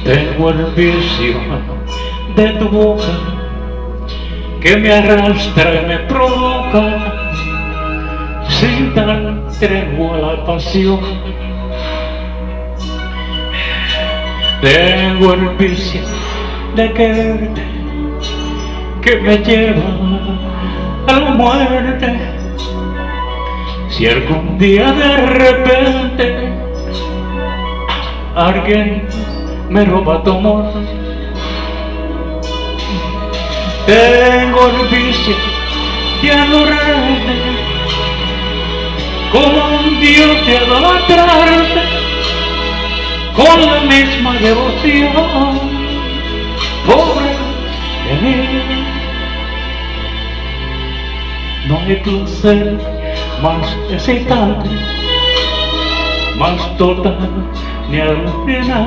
Tengo el vicio de tu boca que me arrastra y me provoca sin dar tregua a la pasión. Tengo el vicio de quererte que me lleva a la muerte. Si algún día de repente alguien me roba tu amor, tengo el vicio de adorarte como un dios, de idolatrarte con la misma devoción. Pobre de mí, no hay placer más excitante, más total ni alucinante